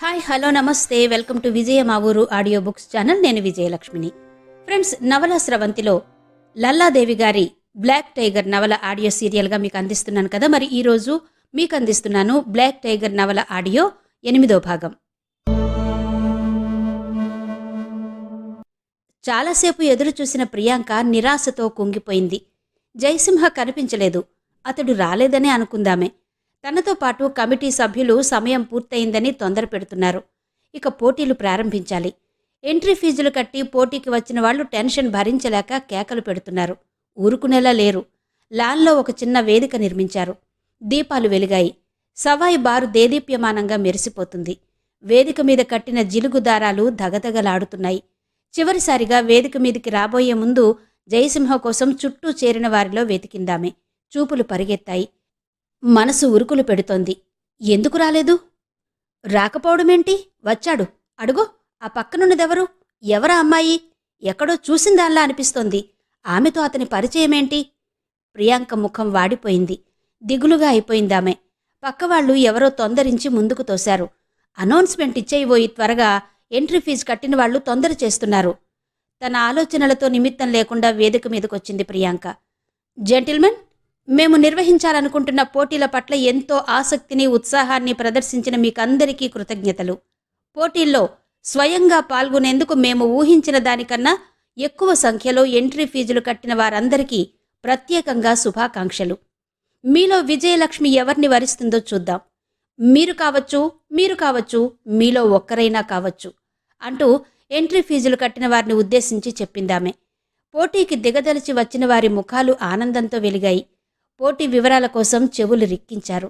Hi hello నమస్తే welcome to విజయ మా ఊరు ఆడియో బుక్స్ ఛానల్. నేను విజయలక్ష్మిని. ఫ్రెండ్స్, నవల స్రవంతిలో లల్లాదేవి గారి బ్లాక్ టైగర్ నవల ఆడియో సీరియల్గా మీకు అందిస్తున్నాను కదా. మరి ఈరోజు మీకు అందిస్తున్నాను బ్లాక్ టైగర్ నవల ఆడియో 8వ భాగం. చాలాసేపు ఎదురు చూసిన ప్రియాంక నిరాశతో కుంగిపోయింది. జయసింహ కనిపించలేదు. అతడు రాలేదనే అనుకుందామే. తనతో పాటు కమిటీ సభ్యులు సమయం పూర్తయిందని తొందర పెడుతున్నారు. ఇక పోటీలు ప్రారంభించాలి. ఎంట్రీ ఫీజులు కట్టి పోటీకి వచ్చిన వాళ్లు టెన్షన్ భరించలేక కేకలు పెడుతున్నారు. ఊరుకునేలా లేరు. లాన్లో ఒక చిన్న వేదిక నిర్మించారు. దీపాలు వెలిగాయి. సవాయి బారు దేదీప్యమానంగా మెరిసిపోతుంది. వేదిక మీద కట్టిన జిలుగు దారాలు దగదగలాడుతున్నాయి. చివరిసారిగా వేదిక మీదికి రాబోయే ముందు జయసింహ కోసం చుట్టూ చేరిన వారిలో వెతికిందామే. చూపులు పరిగెత్తాయి. మనసు ఉరుకులు పెడుతోంది. ఎందుకు రాలేదు? రాకపోవడమేంటి? వచ్చాడు. అడుగో, ఆ పక్కనున్నదెవరు? ఎవరా అమ్మాయి? ఎక్కడో చూసిందాల్లా అనిపిస్తోంది. ఆమెతో అతని పరిచయమేంటి? ప్రియాంక ముఖం వాడిపోయింది. దిగులుగా అయిపోయిందామె. పక్కవాళ్లు ఎవరో తొందరించి ముందుకు తోశారు. అనౌన్స్మెంట్ ఇచ్చేయిపోయి త్వరగా, ఎంట్రీ ఫీజు కట్టిన వాళ్లు తొందర చేస్తున్నారు. తన ఆలోచనలతో నిమిత్తం లేకుండా వేదిక మీదకొచ్చింది ప్రియాంక. జెంటిల్మెన్, మేము నిర్వహించాలనుకుంటున్న పోటీల పట్ల ఎంతో ఆసక్తిని ఉత్సాహాన్ని ప్రదర్శించిన మీకందరికీ కృతజ్ఞతలు. పోటీల్లో స్వయంగా పాల్గొనేందుకు మేము ఊహించిన దానికన్నా ఎక్కువ సంఖ్యలో ఎంట్రీ ఫీజులు కట్టిన వారందరికీ ప్రత్యేకంగా శుభాకాంక్షలు. మీలో విజయలక్ష్మి ఎవరిని వరిస్తుందో చూద్దాం. మీరు కావచ్చు, మీలో ఒక్కరైనా కావచ్చు అంటూ ఎంట్రీ ఫీజులు కట్టిన వారిని ఉద్దేశించి చెప్పిందామె. పోటీకి దిగదలిచి వచ్చిన వారి ముఖాలు ఆనందంతో వెలిగాయి. పోటీ వివరాల కోసం చెవులు రిక్కించారు.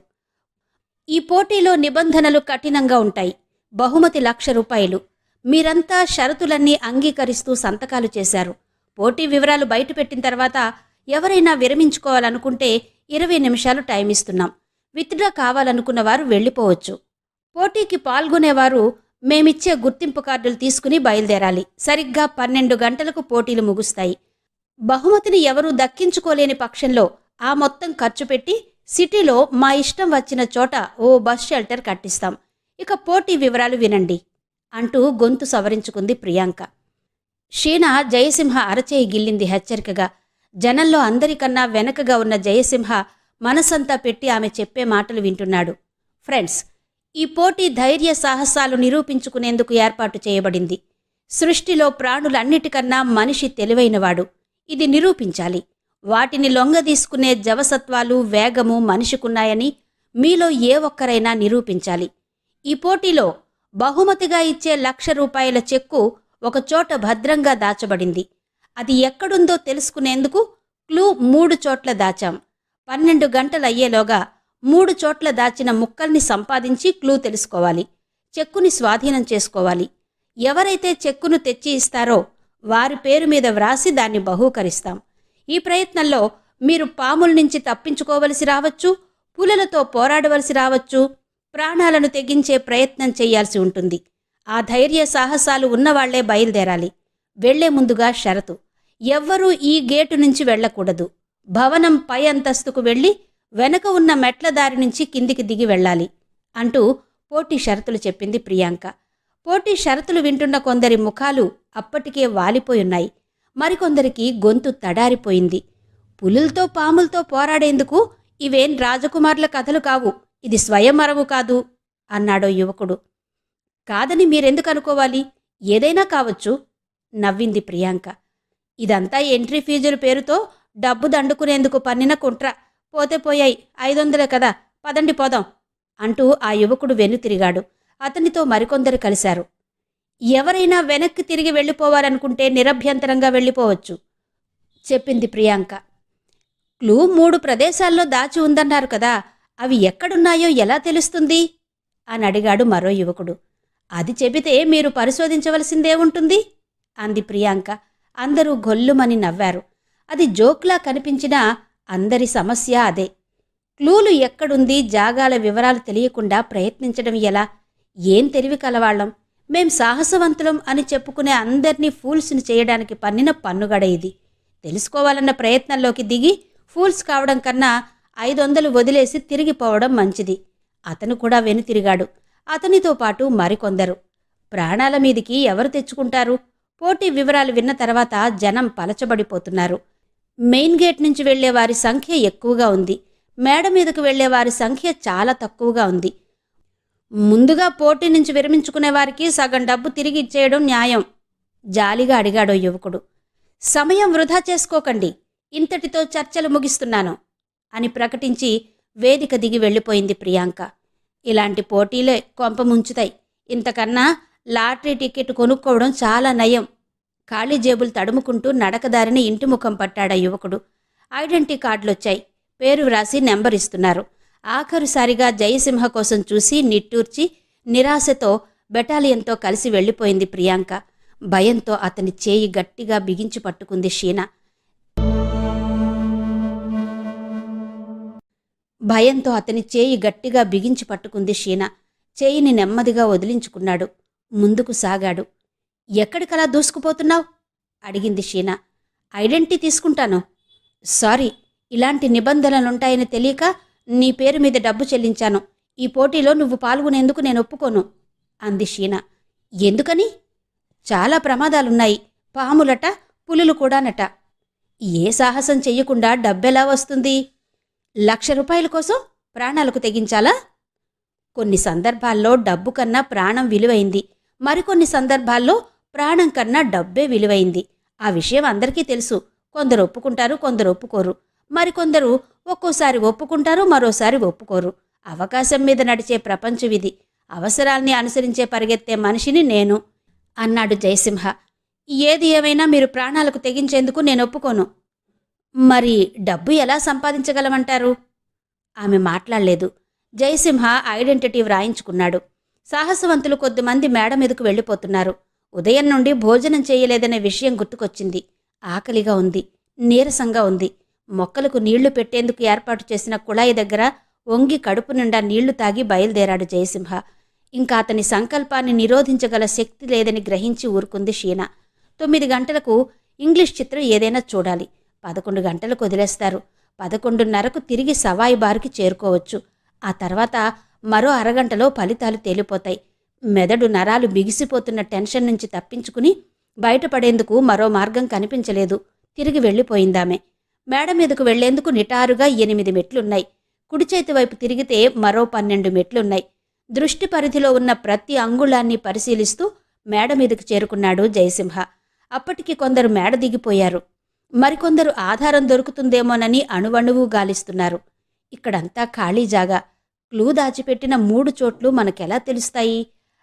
ఈ పోటీలో నిబంధనలు కఠినంగా ఉంటాయి. బహుమతి ₹1,00,000. మీరంతా షరతులన్నీ అంగీకరిస్తూ సంతకాలు చేశారు. పోటీ వివరాలు బయటపెట్టిన తర్వాత ఎవరైనా విరమించుకోవాలనుకుంటే 20 నిమిషాలు టైం ఇస్తున్నాం. విత్డ్రా కావాలనుకున్న వారు వెళ్ళిపోవచ్చు. పోటీకి పాల్గొనేవారు మేమిచ్చే గుర్తింపు కార్డులు తీసుకుని బయలుదేరాలి. సరిగ్గా 12 గంటలకు పోటీలు ముగుస్తాయి. బహుమతిని ఎవరూ దక్కించుకోలేని పక్షంలో ఆ మొత్తం ఖర్చు పెట్టి సిటీలో మా ఇష్టం వచ్చిన చోట ఓ బస్ షెల్టర్ కట్టిస్తాం. ఇక పోటీ వివరాలు వినండి అంటూ గొంతు సవరించుకుంది ప్రియాంక. షీనా జయసింహ అరచేయి గిల్లింది హెచ్చరికగా. జనంలో అందరికన్నా వెనకగా ఉన్న జయసింహ మనసంతా పెట్టి ఆమె చెప్పే మాటలు వింటున్నాడు. ఫ్రెండ్స్, ఈ పోటీ ధైర్య సాహసాలు నిరూపించుకునేందుకు ఏర్పాటు చేయబడింది. సృష్టిలో ప్రాణులన్నిటికన్నా మనిషి తెలివైనవాడు. ఇది నిరూపించాలి. వాటిని లొంగదీసుకునే జవసత్వాలు, వేగము మనిషికున్నాయని మీలో ఏ ఒక్కరైనా నిరూపించాలి. ఈ పోటీలో బహుమతిగా ఇచ్చే ₹1,00,000 చెక్కు ఒకచోట భద్రంగా దాచబడింది. అది ఎక్కడుందో తెలుసుకునేందుకు క్లూ 3 చోట్ల దాచాం. 12 గంటలయ్యేలోగా 3 చోట్ల దాచిన ముక్కల్ని సంపాదించి క్లూ తెలుసుకోవాలి. చెక్కుని స్వాధీనం చేసుకోవాలి. ఎవరైతే చెక్కును తెచ్చి ఇస్తారో వారి పేరు మీద వ్రాసి దాన్ని బహూకరిస్తాం. ఈ ప్రయత్నంలో మీరు పాముల నుంచి తప్పించుకోవలసి రావచ్చు, పులులతో పోరాడవలసి రావచ్చు, ప్రాణాలను తెగించే ప్రయత్నం చేయాల్సి ఉంటుంది. ఆ ధైర్య సాహసాలు ఉన్నవాళ్లే బయలుదేరాలి. వెళ్లే ముందుగా షరతు: ఎవ్వరూ ఈ గేటు నుంచి వెళ్లకూడదు. భవనం పై అంతస్తుకు వెళ్లి వెనక ఉన్న మెట్ల దారి నుంచి కిందికి దిగి వెళ్ళాలి అంటూ పోటీ షరతులు చెప్పింది ప్రియాంక. పోటీ షరతులు వింటున్న కొందరి ముఖాలు అప్పటికే వాలిపోయున్నాయి. మరికొందరికి గొంతు తడారిపోయింది. పులులతో పాములతో పోరాడేందుకు ఇవేం రాజకుమారుల కథలు కావు. ఇది స్వయంవరము కాదు అన్నాడో యువకుడు. కాదని మీరెందుకు అనుకోవాలి? ఏదైనా కావచ్చు నవ్వింది ప్రియాంక. ఇదంతా ఎంట్రీ ఫీజుల పేరుతో డబ్బు దండుకునేందుకు పన్నిన కుట్ర. పోతే పోయాయి, 500 కదా, పదండి పోదాం అంటూ ఆ యువకుడు వెనుతిరిగాడు. అతనితో మరికొందరు కలిశారు. ఎవరైనా వెనక్కి తిరిగి వెళ్ళిపోవాలనుకుంటే నిరభ్యంతరంగా వెళ్ళిపోవచ్చు చెప్పింది ప్రియాంక. క్లూ 3 ప్రదేశాల్లో దాచి ఉందన్నారు కదా, అవి ఎక్కడున్నాయో ఎలా తెలుస్తుంది అని అడిగాడు మరో యువకుడు. అది చెబితే మీరు పరిశోధించవలసిందే ఉంటుంది అంది ప్రియాంక. అందరూ గొల్లుమని నవ్వారు. అది జోక్లా కనిపించినా అందరి సమస్య అదే. క్లూలు ఎక్కడుంది, జాగాల వివరాలు తెలియకుండా ప్రయత్నించడం ఎలా? ఏం తెలివి కలవాళ్లం. మేం సాహసవంతులం అని చెప్పుకునే అందర్నీ ఫూల్స్ని చేయడానికి పన్నిన పన్నుగడ ఇది. తెలుసుకోవాలన్న ప్రయత్నంలోకి దిగి ఫూల్స్ కావడం కన్నా 500 వదిలేసి తిరిగిపోవడం మంచిది. అతను కూడా వెనుతిరిగాడు. అతనితో పాటు మరికొందరు. ప్రాణాల మీదికి ఎవరు తెచ్చుకుంటారు? పోటీ వివరాలు విన్న తర్వాత జనం పలచబడిపోతున్నారు. మెయిన్ గేట్ నుంచి వెళ్లే వారి సంఖ్య ఎక్కువగా ఉంది. మేడ మీదకు వెళ్లే వారి సంఖ్య చాలా తక్కువగా ఉంది. ముందుగా పోటీ నుంచి విరమించుకునే వారికి సగం డబ్బు తిరిగి ఇచ్చేయడం న్యాయం, జాలిగా అడిగాడో యువకుడు. సమయం వృధా చేసుకోకండి, ఇంతటితో చర్చలు ముగిస్తున్నాను అని ప్రకటించి వేదిక దిగి వెళ్ళిపోయింది ప్రియాంక. ఇలాంటి పోటీలే కొంప ముంచుతాయి. ఇంతకన్నా లాటరీ టికెట్ కొనుక్కోవడం చాలా నయం. ఖాళీ జేబులు తడుముకుంటూ నడకదారిని ఇంటి ముఖం పట్టాడా యువకుడు. ఐడెంటిటీ కార్డులొచ్చాయి. పేరు వ్రాసి నెంబర్ ఇస్తున్నారు. ఆఖరుసారిగా జయసింహ కోసం చూసి నిట్టూర్చి నిరాశతో బెటాలియన్తో కలిసి వెళ్ళిపోయింది ప్రియాంక. భయంతో అతని చేయి గట్టిగా బిగించి పట్టుకుంది షీనా. చేయిని నెమ్మదిగా వదిలించుకున్నాడు. ముందుకు సాగాడు. ఎక్కడికలా దూసుకుపోతున్నావు? అడిగింది షీనా. ఐడెంటిటీ తీసుకుంటాను. సారీ, ఇలాంటి నిబంధనలుంటాయని తెలియక నీ పేరు మీద డబ్బు చెల్లించాను. ఈ పోటీలో నువ్వు పాల్గొనేందుకు నేను ఒప్పుకోను అంది షీనా. ఎందుకని? చాలా ప్రమాదాలున్నాయి. పాములట, పులులు కూడానట. ఏ సాహసం చెయ్యకుండా డబ్బెలా వస్తుంది? 1,00,000 రూపాయల కోసం ప్రాణాలకు తెగించాలా? కొన్ని సందర్భాల్లో డబ్బు కన్నా ప్రాణం విలువైంది. మరికొన్ని సందర్భాల్లో ప్రాణం కన్నా డబ్బే విలువైంది. ఆ విషయం అందరికీ తెలుసు. కొందరు ఒప్పుకుంటారు, కొందరు ఒప్పుకోరు. మరికొందరు ఒక్కోసారి ఒప్పుకుంటారు, మరోసారి ఒప్పుకోరు. అవకాశం మీద నడిచే ప్రపంచం ఇది. అవసరాల్ని అనుసరించే పరిగెత్తే మనిషిని నేను అన్నాడు జయసింహ. ఏది ఏమైనా మీరు ప్రాణాలకు తెగించేందుకు నేను ఒప్పుకోను. మరి డబ్బు ఎలా సంపాదించగలమంటారు? ఆమె మాట్లాడలేదు. జయసింహ ఐడెంటిటీ వ్రాయించుకున్నాడు. సాహసవంతులు కొద్దిమంది మేడ మీదకు వెళ్ళిపోతున్నారు. ఉదయం నుండి భోజనం చేయలేదనే విషయం గుర్తుకొచ్చింది. ఆకలిగా ఉంది, నీరసంగా ఉంది. మొక్కలకు నీళ్లు పెట్టేందుకు ఏర్పాటు చేసిన కుళాయి దగ్గర వంగి కడుపు నిండా నీళ్లు తాగి బయలుదేరాడు జయసింహ. ఇంకా అతని సంకల్పాన్ని నిరోధించగల శక్తి లేదని గ్రహించి ఊరుకుంది షీనా. 9 గంటలకు ఇంగ్లీష్ చిత్రం ఏదైనా చూడాలి. 11 గంటలకు వదిలేస్తారు. 11:30కు తిరిగి సవాయి బార్కి చేరుకోవచ్చు. ఆ తర్వాత మరో అరగంటలో ఫలితాలు తేలిపోతాయి. మెదడు నరాలు బిగిసిపోతున్న టెన్షన్ నుంచి తప్పించుకుని బయటపడేందుకు మరో మార్గం కనిపించలేదు. తిరిగి వెళ్ళిపోయిందామె. మేడ మీదకు వెళ్లేందుకు నిటారుగా 8 మెట్లున్నాయి. కుడిచేతి వైపు తిరిగితే మరో 12 మెట్లున్నాయి. దృష్టి పరిధిలో ఉన్న ప్రతి అంగుళాన్ని పరిశీలిస్తూ మేడ మీదకు చేరుకున్నాడు జయసింహ. అప్పటికి కొందరు మేడ దిగిపోయారు. మరికొందరు ఆధారం దొరుకుతుందేమోనని అణువణువు గాలిస్తున్నారు. ఇక్కడంతా ఖాళీ జాగా. క్లూ దాచిపెట్టిన 3 చోట్లు మనకెలా తెలుస్తాయి?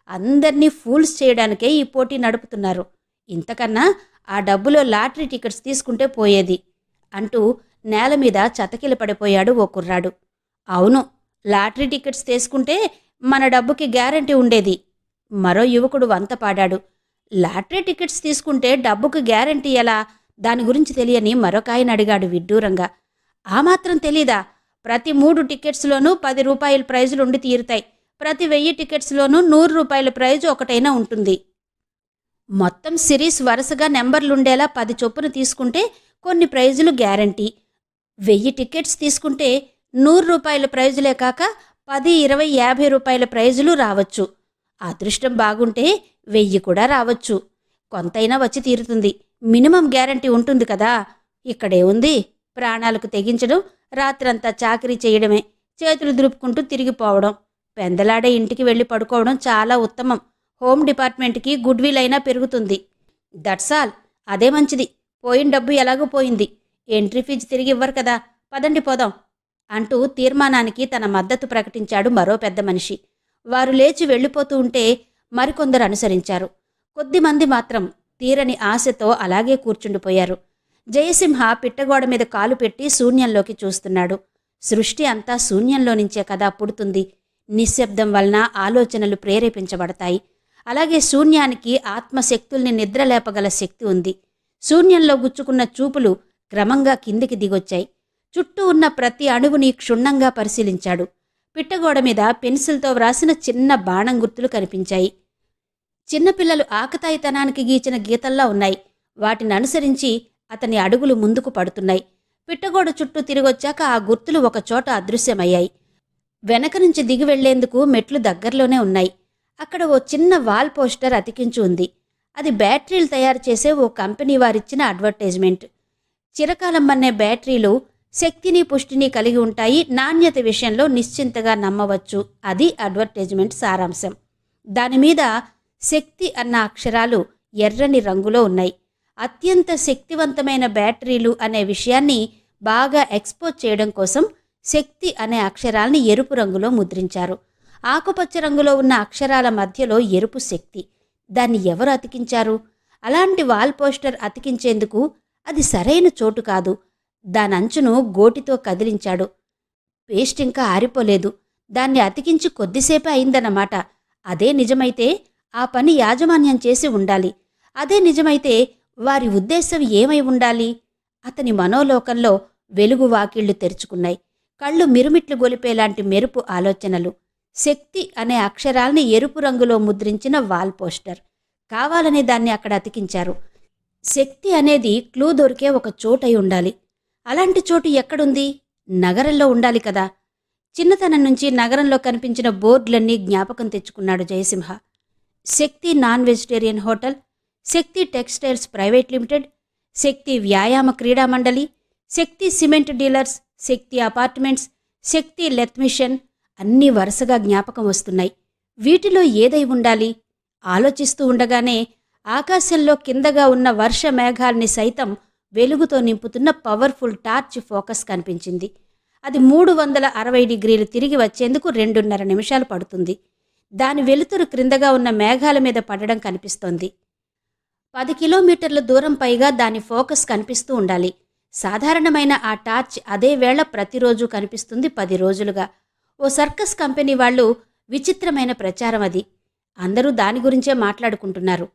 అందర్నీ ఫూల్స్ చేయడానికే ఈ పోటీ నడుపుతున్నారు. ఇంతకన్నా ఆ డబ్బులో లాటరీ టికెట్స్ తీసుకుంటే పోయేది అంటూ నేల మీద చతకిల పడిపోయాడు ఓ కుర్రాడు. అవును, లాటరీ టికెట్స్ తీసుకుంటే మన డబ్బుకి గ్యారంటీ ఉండేది. మరో యువకుడు వంత పాడాడు. లాటరీ టికెట్స్ తీసుకుంటే డబ్బుకు గ్యారంటీ ఎలా? దాని గురించి తెలియని మరొకాయన అడిగాడు విడ్డూరంగా. ఆ మాత్రం తెలీదా? ప్రతి 3 టికెట్స్లోనూ 10 రూపాయల ప్రైజులుండి తీరుతాయి. ప్రతి 1000 టికెట్స్లోనూ 100 రూపాయల ప్రైజు ఒకటైనా ఉంటుంది. మొత్తం సిరీస్ వరుసగా నెంబర్లుండేలా 10 చొప్పున తీసుకుంటే కొన్ని ప్రైజులు గ్యారంటీ. 1000 టికెట్స్ తీసుకుంటే 100 రూపాయల ప్రైజులే కాక 10, 20, 50 రూపాయల ప్రైజులు రావచ్చు. అదృష్టం బాగుంటే 1000 కూడా రావచ్చు. కొంతైనా వచ్చి తీరుతుంది. మినిమం గ్యారంటీ ఉంటుంది కదా. ఇక్కడే ఉంది. ప్రాణాలకు తెగించడం, రాత్రంతా చాకరీ చేయడమే, చేతులు దులుపుకుంటూ తిరిగిపోవడం, పెందలాడే ఇంటికి వెళ్ళి పడుకోవడం చాలా ఉత్తమం. హోమ్ డిపార్ట్మెంట్కి గుడ్ విల్ అయినా పెరుగుతుంది. That's all. అదే మంచిది. పోయిన డబ్బు ఎలాగో పోయింది. ఎంట్రీ ఫీజు తిరిగి ఇవ్వరు కదా. పదండి పోదాం అంటూ తీర్మానానికి తన మద్దతు ప్రకటించాడు మరో పెద్ద మనిషి. వారు లేచి వెళ్ళిపోతూ ఉంటే మరికొందరు అనుసరించారు. కొద్దిమంది మాత్రం తీరని ఆశతో అలాగే కూర్చుండిపోయారు. జయసింహ పిట్టగోడ మీద కాలు పెట్టి శూన్యంలోకి చూస్తున్నాడు. సృష్టి అంతా శూన్యంలో నుంచే కదా పుడుతుంది. నిశ్శబ్దం వలన ఆలోచనలు ప్రేరేపించబడతాయి. అలాగే శూన్యానికి ఆత్మశక్తుల్ని నిద్రలేపగల శక్తి ఉంది. శూన్యంలో గుచ్చుకున్న చూపులు క్రమంగా కిందికి దిగొచ్చాయి. చుట్టూ ఉన్న ప్రతి అణువుని క్షుణ్ణంగా పరిశీలించాడు. పిట్టగోడ మీద పెన్సిల్తో వ్రాసిన చిన్న బాణం గుర్తులు కనిపించాయి. చిన్నపిల్లలు ఆకతాయితనానికి గీచిన గీతల్లా ఉన్నాయి. వాటిని అనుసరించి అతని అడుగులు ముందుకు పడుతున్నాయి. పిట్టగోడ చుట్టూ తిరిగొచ్చాక ఆ గుర్తులు ఒకచోట అదృశ్యమయ్యాయి. వెనక నుంచి దిగి వెళ్లేందుకు మెట్లు దగ్గరలోనే ఉన్నాయి. అక్కడ ఓ చిన్న వాల్ పోస్టర్ అతికించి ఉంది. అది బ్యాటరీలు తయారు చేసే ఓ కంపెనీ వారిచ్చిన అడ్వర్టైజ్మెంట్. చిరకాలం మన్నే బ్యాటరీలు శక్తిని పుష్టిని కలిగి ఉంటాయి, నాణ్యత విషయంలో నిశ్చింతగా నమ్మవచ్చు. అది అడ్వర్టైజ్మెంట్ సారాంశం. దానిమీద శక్తి అన్న అక్షరాలు ఎర్రని రంగులో ఉన్నాయి. అత్యంత శక్తివంతమైన బ్యాటరీలు అనే విషయాన్ని బాగా ఎక్స్పోజ్ చేయడం కోసం శక్తి అనే అక్షరాల్ని ఎరుపు రంగులో ముద్రించారు. ఆకుపచ్చ రంగులో ఉన్న అక్షరాల మధ్యలో ఎరుపు శక్తి. దాన్ని ఎవరు అతికించారు? అలాంటి వాల్ పోస్టర్ అతికించేందుకు అది సరైన చోటు కాదు. దానంచును గోటితో కదిలించాడు. పేస్ట్ ఇంకా ఆరిపోలేదు. దాన్ని అతికించి కొద్దిసేపే అయిందన్నమాట. అదే నిజమైతే ఆ పని యాజమాన్యం చేసి ఉండాలి. అదే నిజమైతే వారి ఉద్దేశం ఏమై ఉండాలి? అతని మనోలోకంలో వెలుగు వాకిళ్లు తెరుచుకున్నాయి. కళ్ళు మిరుమిట్లు గొలిపేలాంటి మెరుపు ఆలోచనలు. శక్తి అనే అక్షరాల్ని ఎరుపు రంగులో ముద్రించిన వాల్ పోస్టర్. కావాలని దాన్ని అక్కడ అతికించారు. శక్తి అనేది క్లూ దొరికే ఒక చోటై ఉండాలి. అలాంటి చోటు ఎక్కడుంది? నగరంలో ఉండాలి కదా. చిన్నతనం నుంచి నగరంలో కనిపించిన బోర్డులన్నీ జ్ఞాపకం తెచ్చుకున్నాడు జయసింహ. శక్తి నాన్ వెజిటేరియన్ హోటల్, శక్తి టెక్స్టైల్స్ ప్రైవేట్ లిమిటెడ్, శక్తి వ్యాయామ క్రీడా మండలి, శక్తి సిమెంట్ డీలర్స్, శక్తి అపార్ట్మెంట్స్, శక్తి లెత్ మిషన్ అన్నీ వరుసగా జ్ఞాపకం వస్తున్నాయి. వీటిలో ఏదై ఉండాలి? ఆలోచిస్తూ ఉండగానే ఆకాశంలో కిందగా ఉన్న వర్ష మేఘాల్ని సైతం వెలుగుతో నింపుతున్న పవర్ఫుల్ టార్చ్ ఫోకస్ కనిపించింది. అది 360 డిగ్రీలు తిరిగి వచ్చేందుకు 2.5 నిమిషాలు పడుతుంది. దాని వెలుతురు క్రిందగా ఉన్న మేఘాల మీద పడడం కనిపిస్తోంది. 10 కిలోమీటర్ల దూరం పైగా దాని ఫోకస్ కనిపిస్తూ ఉండాలి. సాధారణమైన ఆ టార్చ్ అదే వేళ ప్రతిరోజు కనిపిస్తుంది 10 రోజులుగా. ఓ సర్కస్ కంపెనీ వాళ్ళు విచిత్రమైన ప్రచారం అది. అందరూ దాని గురించే మాట్లాడుకుంటున్నారు.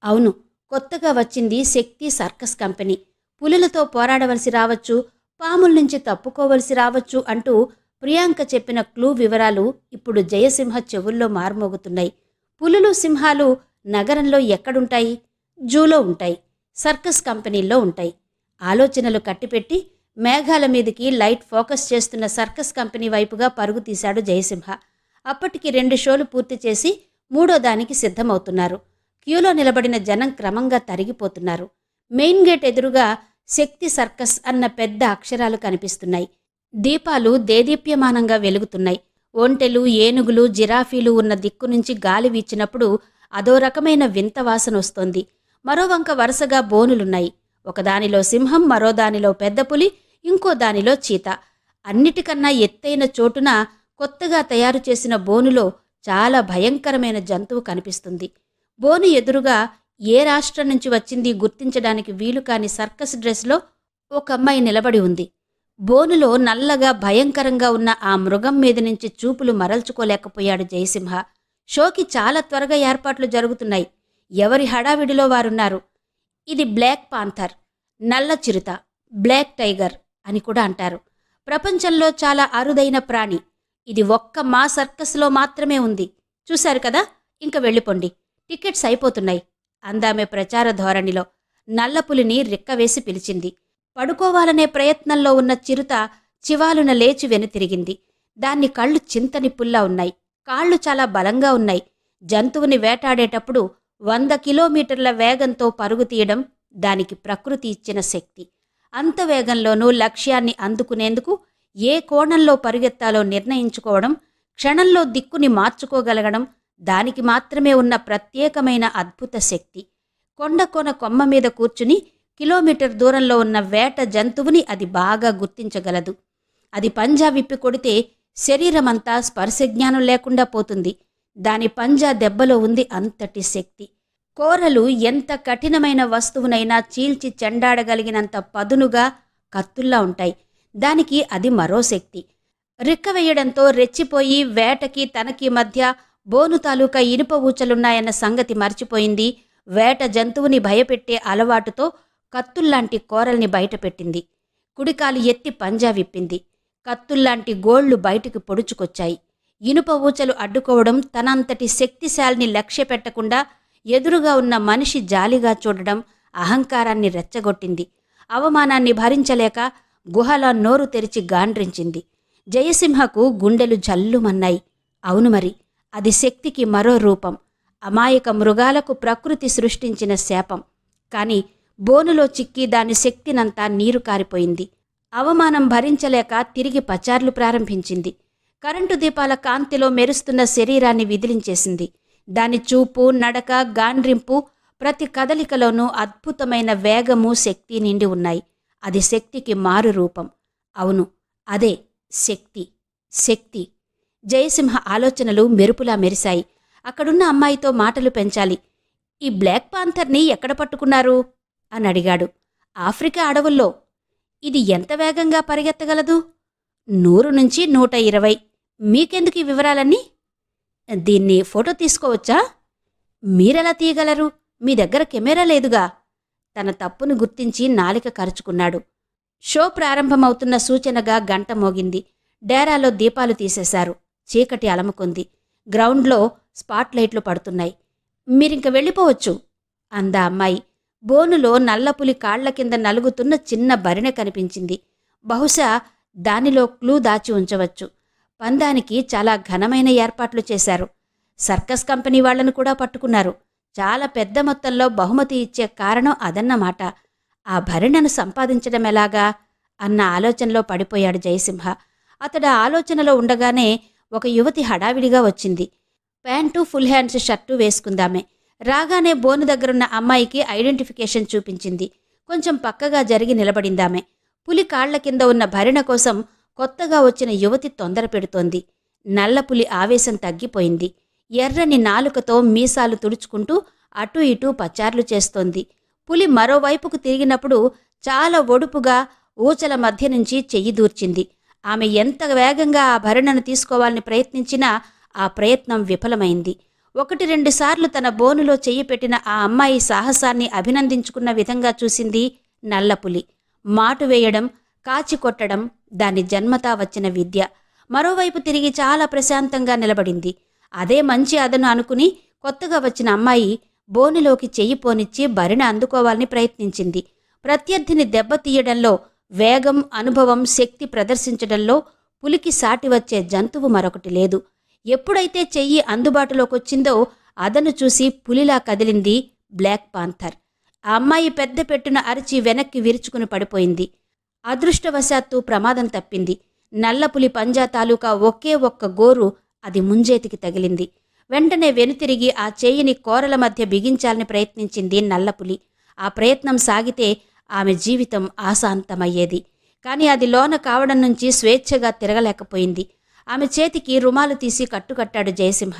అవును, కొత్తగా వచ్చింది శక్తి సర్కస్ కంపెనీ. పులులతో పోరాడవలసి రావచ్చు, పాముల నుంచి తప్పుకోవలసి రావచ్చు అంటూ ప్రియాంక చెప్పిన క్లూ వివరాలు ఇప్పుడు జయసింహ చెవుల్లో మార్మోగుతున్నాయి. పులులు, సింహాలు నగరంలో ఎక్కడుంటాయి? జూలో ఉంటాయి, సర్కస్ కంపెనీల్లో ఉంటాయి. ఆలోచనలు కట్టిపెట్టి మేఘాల మీదికి లైట్ ఫోకస్ చేస్తున్న సర్కస్ కంపెనీ వైపుగా పరుగు తీశాడు జయసింహ. అప్పటికి 2 షోలు పూర్తి చేసి 3వ దానికి సిద్ధమవుతున్నారు. క్యూలో నిలబడిన జనం క్రమంగా తరిగిపోతున్నారు. మెయిన్ గేట్ ఎదురుగా శక్తి సర్కస్ అన్న పెద్ద అక్షరాలు కనిపిస్తున్నాయి. దీపాలు దేదీప్యమానంగా వెలుగుతున్నాయి. ఒంటెలు, ఏనుగులు, జిరాఫీలు ఉన్న దిక్కు నుంచి గాలి వీచినప్పుడు అదో రకమైన వింత వాసన వస్తోంది. మరోవంక వరుసగా బోనులున్నాయి. ఒకదానిలో సింహం, మరో దానిలో పెద్ద పులి, ఇంకో దానిలో చీత. అన్నిటికన్నా ఎత్తైన చోటున కొత్తగా తయారు చేసిన బోనులో చాలా భయంకరమైన జంతువు కనిపిస్తుంది. బోను ఎదురుగా ఏ రాష్ట్రం నుంచి వచ్చింది గుర్తించడానికి వీలు కాని సర్కస్ డ్రెస్లో ఒక అమ్మాయి నిలబడి ఉంది. బోనులో నల్లగా భయంకరంగా ఉన్న ఆ మృగం మీద నుంచి చూపులు మరల్చుకోలేకపోయాడు జయసింహ. షోకి చాలా త్వరగా ఏర్పాట్లు జరుగుతున్నాయి. ఎవరి హడావిడిలో వారున్నారు. ఇది బ్లాక్ పాంథర్, నల్ల చిరుత, బ్లాక్ టైగర్ అని కూడా అంటారు. ప్రపంచంలో చాలా అరుదైన ప్రాణి. ఇది ఒక్క మా సర్కస్లో మాత్రమే ఉంది. చూశారు కదా, ఇంక వెళ్ళిపోండి, టికెట్స్ అయిపోతున్నాయి అందామె ప్రచార ధోరణిలో. నల్లపులిని రిక్కవేసి పిలిచింది. పడుకోవాలనే ప్రయత్నంలో ఉన్న చిరుత చివాలున లేచి వెనుతిరిగింది. దాన్ని కళ్ళు చింతనిప్పుల్లా ఉన్నాయి. కాళ్ళు చాలా బలంగా ఉన్నాయి. జంతువుని వేటాడేటప్పుడు 100 కిలోమీటర్ల వేగంతో పరుగు తీయడం దానికి ప్రకృతి ఇచ్చిన శక్తి. అంత వేగంలోనూ లక్ష్యాన్ని అందుకునేందుకు ఏ కోణంలో పరుగెత్తాలో నిర్ణయించుకోవడం, క్షణంలో దిక్కుని మార్చుకోగలగడం దానికి మాత్రమే ఉన్న ప్రత్యేకమైన అద్భుత శక్తి. కొండ కొమ్మ మీద కూర్చుని కిలోమీటర్ దూరంలో ఉన్న వేట జంతువుని అది బాగా గుర్తించగలదు. అది పంజా విప్పి కొడితే శరీరమంతా స్పర్శజ్ఞానం లేకుండా పోతుంది. దాని పంజా దెబ్బలో ఉంది అంతటి శక్తి. కోరలు ఎంత కఠినమైన వస్తువునైనా చీల్చి చెండాడగలిగినంత పదునుగా కత్తుల్లా ఉంటాయి. దానికి అది మరో శక్తి. రిక్కవేయడంతో రెచ్చిపోయి వేటకి తనకి మధ్య బోను తాలూకా ఇనుప ఊచలున్నాయన్న సంగతి మర్చిపోయింది. వేట జంతువుని భయపెట్టే అలవాటుతో కత్తుల్లాంటి కోరల్ని బయటపెట్టింది. కుడికాలు ఎత్తి పంజా విప్పింది. కత్తుల్లాంటి గోళ్లు బయటికి పొడుచుకొచ్చాయి. ఇనుప ఊచలు అడ్డుకోవడం, తనంతటి శక్తిశాలిని లక్ష్యపెట్టకుండా ఎదురుగా ఉన్న మనిషి జాలిగా చూడడం అహంకారాన్ని రెచ్చగొట్టింది. అవమానాన్ని భరించలేక గుహలా నోరు తెరిచి గాండ్రించింది. జయసింహకు గుండెలు జల్లుమన్నాయి. అవును మరి, అది శక్తికి మరో రూపం. అమాయక మృగాలకు ప్రకృతి సృష్టించిన శాపం. కాని బోనులో చిక్కి దాని శక్తినంతా నీరు కారిపోయింది. అవమానం భరించలేక తిరిగి పచార్లు ప్రారంభించింది. కరెంటు దీపాల కాంతిలో మెరుస్తున్న శరీరాన్ని విదిలించేసింది. దాని చూపు, నడక, గాండ్రింపు, ప్రతి కదలికలోనూ అద్భుతమైన వేగము, శక్తి నిండి ఉన్నాయి. అది శక్తికి మారు రూపం. అవును, అదే శక్తి. శక్తి. జయసింహ ఆలోచనలు మెరుపులా మెరిశాయి. అక్కడున్న అమ్మాయితో మాటలు పెంచాలి. ఈ బ్లాక్ పాంథర్ని ఎక్కడ పట్టుకున్నారు అని అడిగాడు. ఆఫ్రికా అడవుల్లో. ఇది ఎంత వేగంగా పరిగెత్తగలదు? 100 నుంచి 120. మీకెందుకు ఈ వివరాలన్నీ? దీన్ని ఫోటో తీసుకోవచ్చా? మీరెలా తీయగలరు? మీ దగ్గర కెమెరా లేదుగా. తన తప్పును గుర్తించి నాలిక కరుచుకున్నాడు. షో ప్రారంభమవుతున్న సూచనగా గంట మోగింది. డేరాలో దీపాలు తీసేశారు. చీకటి అలముకుంది. గ్రౌండ్లో స్పాట్లైట్లు పడుతున్నాయి. మీరింక వెళ్ళిపోవచ్చు అందా అమ్మాయి. బోనులో నల్లపులి కాళ్ల కింద నలుగుతున్న చిన్న బరిణె కనిపించింది. బహుశా దానిలో క్లూ దాచి ఉంచవచ్చు. పందానికి చాలా ఘనమైన ఏర్పాట్లు చేశారు. సర్కస్ కంపెనీ వాళ్లను కూడా పట్టుకున్నారు. చాలా పెద్ద మొత్తంలో బహుమతి ఇచ్చే కారణం అదన్నమాట. ఆ భరిణను సంపాదించడమెలాగా అన్న ఆలోచనలో పడిపోయాడు జయసింహ. అతడు ఆలోచనలో ఉండగానే ఒక యువతి హడావిడిగా వచ్చింది. ప్యాంటు, ఫుల్ హ్యాండ్స్ షర్టు వేసుకుందామే. రాగానే బోను దగ్గరున్న అమ్మాయికి ఐడెంటిఫికేషన్ చూపించింది. కొంచెం పక్కగా జరిగి నిలబడిందామె. పులి కాళ్ల కింద ఉన్న భరిణ కోసం కొత్తగా వచ్చిన యువతి తొందర పెడుతోంది. నల్లపులి ఆవేశం తగ్గిపోయింది. ఎర్రని నాలుకతో మీసాలు తుడుచుకుంటూ అటూ ఇటూ పచార్లు చేస్తోంది. పులి మరోవైపుకు తిరిగినప్పుడు చాలా ఒడుపుగా ఊచల మధ్య నుంచి చెయ్యి దూర్చింది. ఆమె ఎంత వేగంగా ఆ భరిణను తీసుకోవాలని ప్రయత్నించినా ఆ ప్రయత్నం విఫలమైంది. 1-2 సార్లు తన బోనులో చెయ్యి పెట్టిన ఆ అమ్మాయి సాహసాన్ని అభినందించుకున్న విధంగా చూసింది నల్లపులి. మాటు వేయడం, కాచి కొట్టడం దాని జన్మతా వచ్చిన విద్య. మరోవైపు తిరిగి చాలా ప్రశాంతంగా నిలబడింది. అదే మంచి అదను అనుకుని కొత్తగా వచ్చిన అమ్మాయి బోనులోకి చెయ్యి పోనిచ్చి భరిణ అందుకోవాలని ప్రయత్నించింది. ప్రత్యర్థిని దెబ్బతీయడంలో వేగం, అనుభవం, శక్తి ప్రదర్శించడంలో పులికి సాటి వచ్చే జంతువు మరొకటి లేదు. ఎప్పుడైతే చెయ్యి అందుబాటులోకొచ్చిందో అదను చూసి పులిలా కదిలింది బ్లాక్ పాంథర్. ఆ అమ్మాయి పెద్ద పెట్టున అరిచి వెనక్కి విరుచుకుని పడిపోయింది. అదృష్టవశాత్తు ప్రమాదం తప్పింది. నల్లపులి పంజా తాలూకా ఒకే ఒక్క గోరు అది ముంజేతికి తగిలింది. వెంటనే వెనుతిరిగి ఆ చేయిని కోరల మధ్య బిగించాలని ప్రయత్నించింది నల్లపులి. ఆ ప్రయత్నం సాగితే ఆమె జీవితం ఆశాంతమయ్యేది. కాని అది లోన కావడం నుంచి స్వేచ్ఛగా తిరగలేకపోయింది. ఆమె చేతికి రుమాలు తీసి కట్టుకట్టాడు జయసింహ.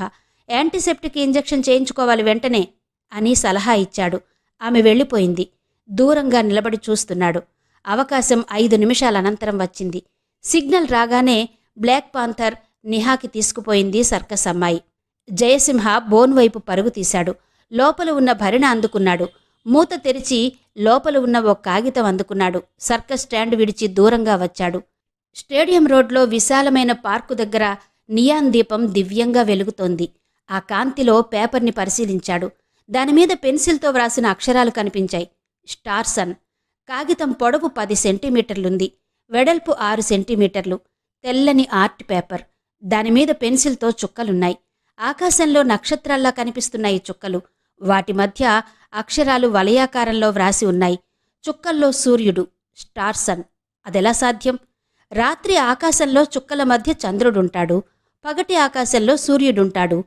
యాంటీసెప్టిక్ ఇంజెక్షన్ చేయించుకోవాలి వెంటనే అని సలహా ఇచ్చాడు. ఆమె వెళ్ళిపోయింది. దూరంగా నిలబడి చూస్తున్నాడు. అవకాశం 5 నిమిషాల అనంతరం వచ్చింది. సిగ్నల్ రాగానే బ్లాక్ పాంథర్ నిహాకి తీసుకుపోయింది సర్కస్ అమ్మాయి. జయసింహ బోన్ వైపు పరుగు తీశాడు. లోపల ఉన్న భరిణ అందుకున్నాడు. మూత తెరిచి లోపల ఉన్న ఓ కాగితం అందుకున్నాడు. సర్కస్ స్టాండ్ విడిచి దూరంగా వచ్చాడు. స్టేడియం రోడ్లో విశాలమైన పార్కు దగ్గర నియాన్ దీపం దివ్యంగా వెలుగుతోంది. ఆ కాంతిలో పేపర్ని పరిశీలించాడు. దానిమీద పెన్సిల్తో వ్రాసిన అక్షరాలు కనిపించాయి. స్టార్సన్. కాగితం పొడవు 10 సెంటీమీటర్లుంది. వెడల్పు 6 సెంటీమీటర్లు. తెల్లని ఆర్ట్ పేపర్. దానిమీద పెన్సిల్తో చుక్కలున్నాయి. ఆకాశంలో నక్షత్రాల్లా కనిపిస్తున్నాయి చుక్కలు. వాటి మధ్య అక్షరాలు వలయాకారంలో వ్రాసి ఉన్నాయి. చుక్కల్లో సూర్యుడు. స్టార్సన్. అదెలా సాధ్యం? రాత్రి ఆకాశంలో చుక్కల మధ్య చంద్రుడుంటాడు. పగటి ఆకాశంలో సూర్యుడుంటాడు.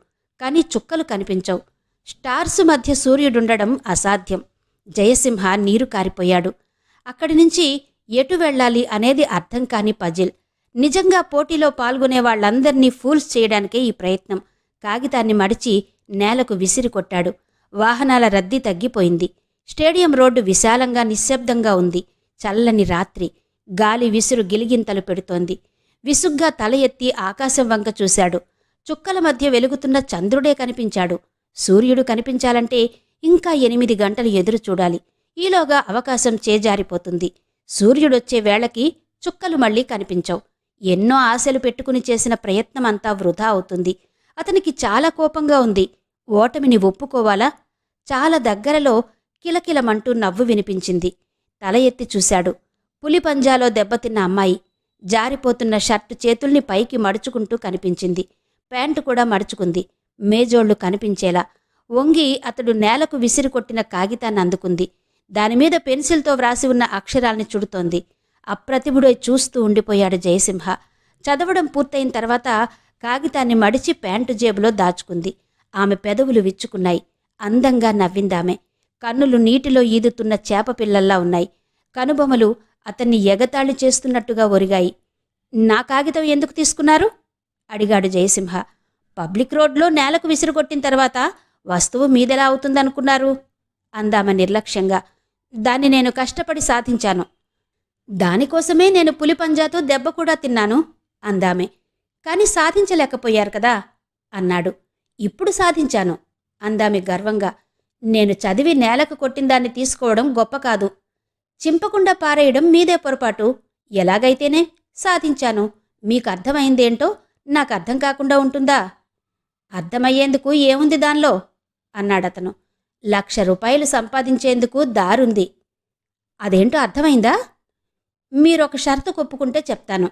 కాని చుక్కలు కనిపించవు. స్టార్సు మధ్య సూర్యుడుండడం అసాధ్యం. జయసింహ నీరు కారిపోయాడు. అక్కడి నుంచి ఎటు వెళ్ళాలి అనేది అర్థం కాని పజిల్. నిజంగా పోటీలో పాల్గొనే వాళ్లందర్నీ ఫూల్స్ చేయడానికే ఈ ప్రయత్నం. కాగితాన్ని మడిచి నేలకు విసిరికొట్టాడు. వాహనాల రద్దీ తగ్గిపోయింది. స్టేడియం రోడ్డు విశాలంగా నిశ్శబ్దంగా ఉంది. చల్లని రాత్రి. గాలి విసురు గిలిగింతలు పెడుతోంది. విసుగ్గా తల ఎత్తి ఆకాశం వంక చూశాడు. చుక్కల మధ్య వెలుగుతున్న చంద్రుడే కనిపించాడు. సూర్యుడు కనిపించాలంటే ఇంకా 8 గంటలు ఎదురు చూడాలి. ఈలోగా అవకాశం చేజారిపోతుంది. సూర్యుడొచ్చే వేళకి చుక్కలు మళ్లీ కనిపించవు. ఎన్నో ఆశలు పెట్టుకుని చేసిన ప్రయత్నమంతా వృధా అవుతుంది. అతనికి చాలా కోపంగా ఉంది. ఓటమిని ఒప్పుకోవాలా? చాలా దగ్గరలో కిలకిలమంటూ నవ్వు వినిపించింది. తల ఎత్తి చూశాడు. పులి పంజాలో దెబ్బతిన్న అమ్మాయి. జారిపోతున్న షర్టు చేతుల్ని పైకి మడుచుకుంటూ కనిపించింది. ప్యాంటు కూడా మడుచుకుంది, మేజోళ్లు కనిపించేలా. వంగి అతడు నేలకు విసిరికొట్టిన కాగితాన్ని అందుకుంది. దానిమీద పెన్సిల్తో వ్రాసి ఉన్న అక్షరాల్ని చుడుతోంది. అప్రతిభుడై చూస్తూ ఉండిపోయాడు జయసింహ. చదవడం పూర్తయిన తర్వాత కాగితాన్ని మడిచి ప్యాంటు జేబులో దాచుకుంది. ఆమె పెదవులు విచ్చుకున్నాయి. అందంగా నవ్విందామె. కన్నులు నీటిలో ఈదుతున్న చేపపిల్లల్లా ఉన్నాయి. కనుబొమలు అతన్ని ఎగతాళి చేస్తున్నట్టుగా ఒరిగాయి. నా కాగితం ఎందుకు తీసుకున్నారు? అడిగాడు జయసింహ. పబ్లిక్ రోడ్లో నేలకు విసిరుకొట్టిన తర్వాత వస్తువు మీదెలా అవుతుందనుకున్నారు? అందామె నిర్లక్ష్యంగా. దాన్ని నేను కష్టపడి సాధించాను. దానికోసమే నేను పులిపంజాతో దెబ్బ కూడా తిన్నాను అందామె. కాని సాధించలేకపోయారు కదా అన్నాడు. ఇప్పుడు సాధించాను అందామె గర్వంగా. నేను చదివి నేలకు కొట్టిందాన్ని తీసుకోవడం గొప్ప కాదు. చింపకుండా పారేయడం మీదే పొరపాటు. ఎలాగైతేనే సాధించాను. మీకు అర్థమైందేంటో నాకు అర్థం కాకుండా ఉంటుందా? అర్థమయ్యేందుకు ఏముంది దానిలో అన్నాడతను. 1,00,000 రూపాయలు సంపాదించేందుకు దారుంది. అదేంటో అర్థమైందా? మీరొక షరతు ఒప్పుకుంటే చెప్తాను.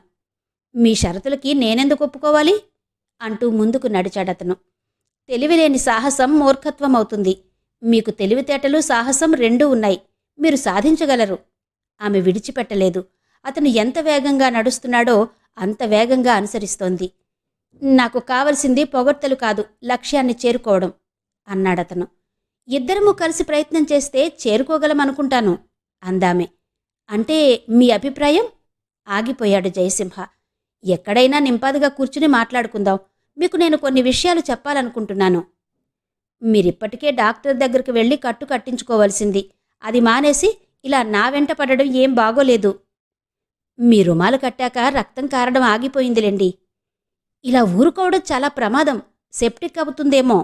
మీ షరతులకి నేనెందుకు ఒప్పుకోవాలి? అంటూ ముందుకు నడిచాడతను. తెలివిలేని సాహసం మూర్ఖత్వం అవుతుంది. మీకు తెలివితేటలు సాహసం రెండూ ఉన్నాయి. మీరు సాధించగలరు. ఆమె విడిచిపెట్టలేదు. అతను ఎంత వేగంగా నడుస్తున్నాడో అంత వేగంగా అనుసరిస్తోంది. నాకు కావలసింది పొగడ్తలు కాదు, లక్ష్యాన్ని చేరుకోవడం అన్నాడతను. ఇద్దరము కలిసి ప్రయత్నం చేస్తే చేరుకోగలమనుకుంటాను అందామె. అంటే మీ అభిప్రాయం? ఆగిపోయాడు జయసింహ. ఎక్కడైనా నింపాదిగా కూర్చుని మాట్లాడుకుందాం. మీకు నేను కొన్ని విషయాలు చెప్పాలనుకుంటున్నాను. మీరిప్పటికే డాక్టర్ దగ్గరికి వెళ్ళి కట్టు కట్టించుకోవలసింది. అది మానేసి ఇలా నా వెంట పడడం ఏం బాగోలేదు. మీ రుమాలు కట్టాక రక్తం కారడం ఆగిపోయిందిలేండి. ఇలా ఊరుకోవడం చాలా ప్రమాదం. సెప్టిక్ అవుతుందేమో.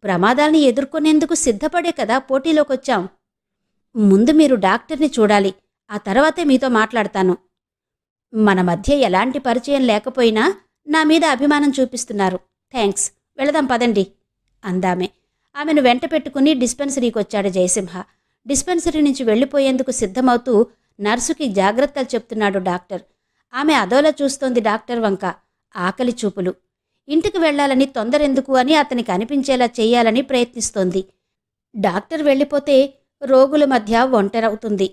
ప్రమాదాల్ని ఎదుర్కొనేందుకు సిద్ధపడే కదా పోటీలోకొచ్చాం. ముందు మీరు డాక్టర్ని చూడాలి. ఆ తర్వాతే మీతో మాట్లాడతాను. మన మధ్య ఎలాంటి పరిచయం లేకపోయినా నా మీద అభిమానం చూపిస్తున్నారు. థ్యాంక్స్. వెళదాం పదండి అందామె. ఆమెను వెంట పెట్టుకుని డిస్పెన్సరీకొచ్చాడు జయసింహ. డిస్పెన్సరీ నుంచి వెళ్ళిపోయేందుకు సిద్ధమవుతూ నర్సుకి జాగ్రత్తలు చెప్తున్నాడు డాక్టర్. ఆమె అదోలా చూస్తోంది డాక్టర్ వంక. ఆకలి చూపులు. ఇంటికి వెళ్లాలని తొందరెందుకు అని అతనికి అనిపించేలా చెయ్యాలని ప్రయత్నిస్తోంది. డాక్టర్ వెళ్ళిపోతే రోగుల మధ్య ఒంటరవుతుంది.